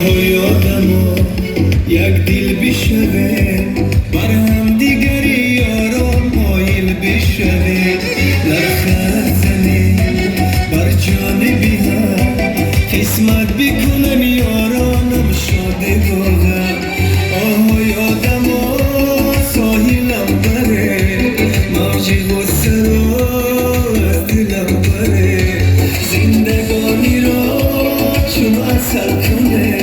یادمو یک دل بشوه بر هم دیگری یارم مایل بشوه لبخند زنی بر جانبی هم قسمت بکنم یارانم شاده واقع یادمو ساحلم بره موج غصه رو از دلم بره زندگانی را چون اثر کنه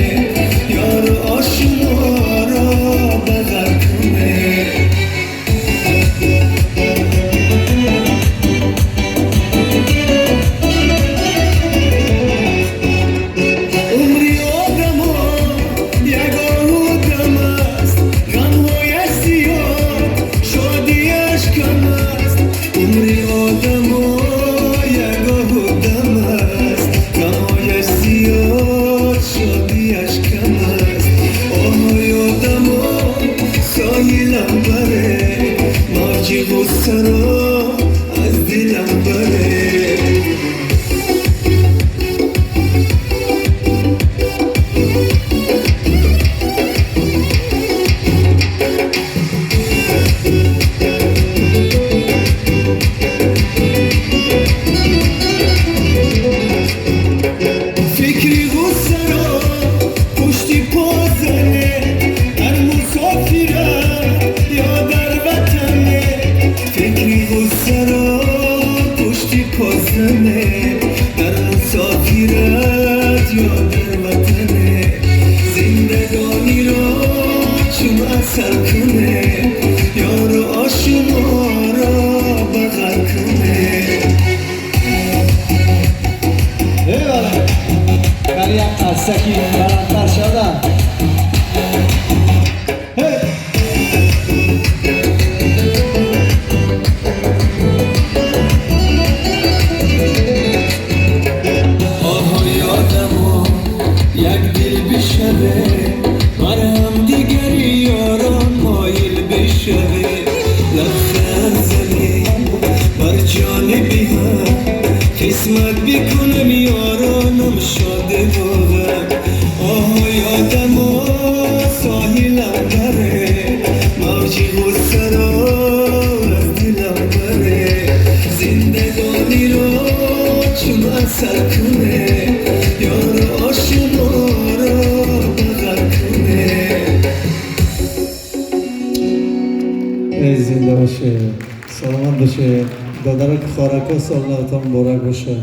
یار آشنا را بغل کنه عمری آدما یگاه دم است غمهای زیاد شادیش کم است عمری آدما یگاه دم است غمهای زیاد شادیش کم است یادمو ساحلم بره موج غصه را از دلم بره فکری غصه را پشتی پا زنه هر مسافرت یا در وطنه فکری غصه را پشتی پا زنه در مسافرت یا در وطنه زندگانی را چون اثر کنه یار آشنا را بغل کنه ولی از سکی برندتر شدن یادمو یک دل بشوه بر هم دیگری یاران مایل بشوه لبخند زنی بر جانبی هم قسمت بکنم یارانم شاده واقع یادمو ساحلم بره موج غصه را از دلم بره زندگانی را چون اثر کنه یار آشنا را بغل کنه ای زنده باشه سلامت باشه دادرک خارکا سالتان مبارک باشه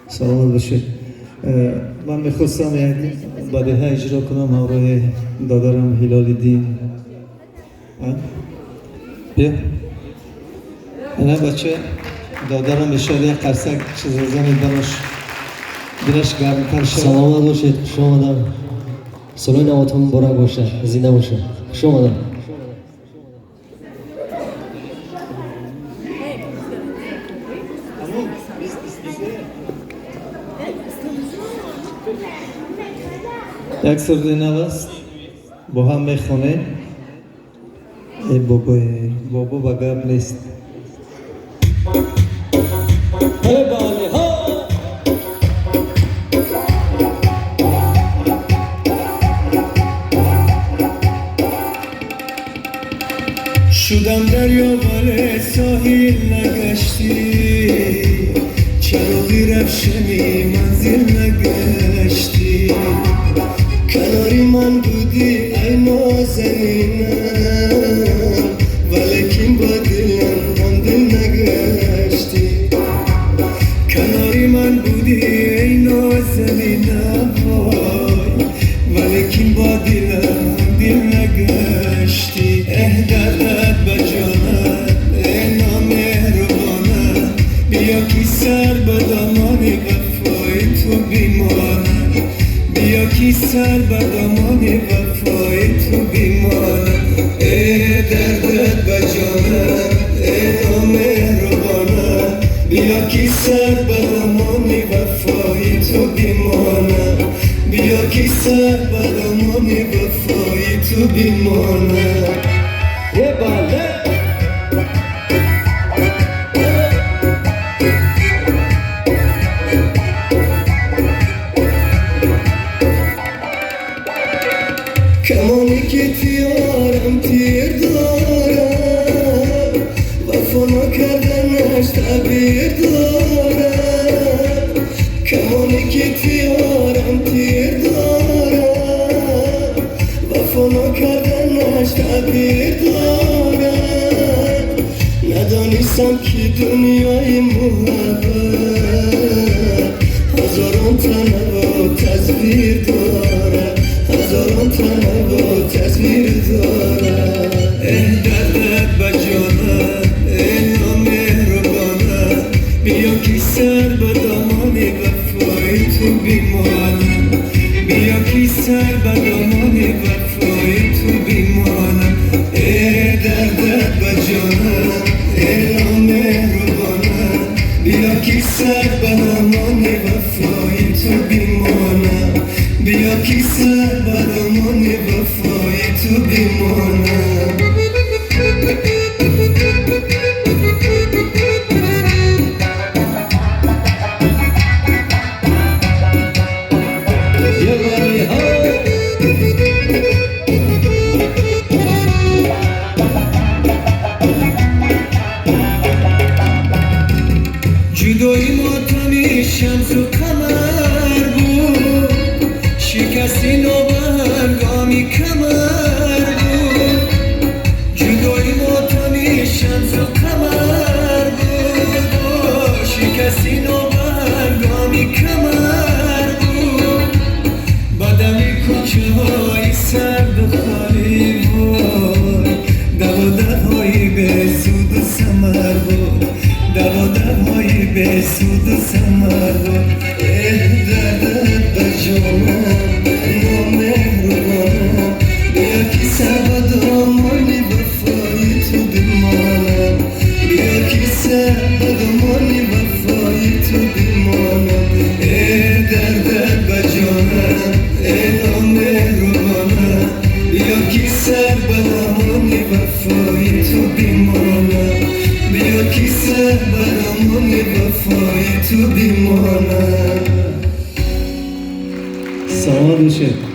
سلامت باشه من میخواستم یک بدیهه اجرا کنم همراه دادرم هلال دین بیا نه بچه دادرم اشاره قرصک چیز زنی دلش گرمتر شد سلامت باشید خوش آمدم سالهای نواتون مبارک باشه زنده باشه خوش آمدم یک سرده نو است با هم میخونه ای بابا با گپ نیست شدم دریا ولی ساحل نگشتی چراغی رفشنی منزل نگشتی کناری من بودی ای نازنینم ولیکن با دلم هم دل نگشتی کناری من بودی ای نازنینم وای ولیکن با دلم هم دل نگشتی دردت به جانت ای نامهربانت بیا کی سر به دامان وفای تو بیمانم بیا کی سر به دامان وفای تو بیمانم ای دردت به جانت ای نامهربانت بیا کی سر به دامان وفای تو بیمانم بیا کی سر به دامان وفای تو بیمانم بله کمانی که تیارم تیر دارم وفا نکردنش تعبیر دارم کمانی که تیارم تیر دارم وفا نکردنش تعبیر دارم ندانستم که دنیای محبت هزاران تنه و تصویر دارم هزاران تنه و تصویر دارم دردت به جانم نامهربانم بیا که سر به دامان وفای تو بیمانم بیا که سر به دامان وفای تو بیمانم دردت به جانم نامهربانم بیا که سر به دامان وفای تو بیمانم بیا که سر به دامان وفای تو بیمانم جدایی ماتمی شمس و قمر بود شکستی نوبرگامی کمر بود جدایی ماتمی شمس و قمر بود شکستی نوبرگامی کمر بود بدمی کوچه های سرد و خالی بود دوادرهای به سود و سمر بود دوادرهای به سود و سمر بود دردت به جانم نامهربانم بیا که سر به دامان وفای تو بمانم بیا که سر به دامان وفای تو بمانم دردت به جانم نامهربانم بیا که سر به دامان وفای تو بمانم بیا که سر به دامان وفای تو بیمانم سلامت باشه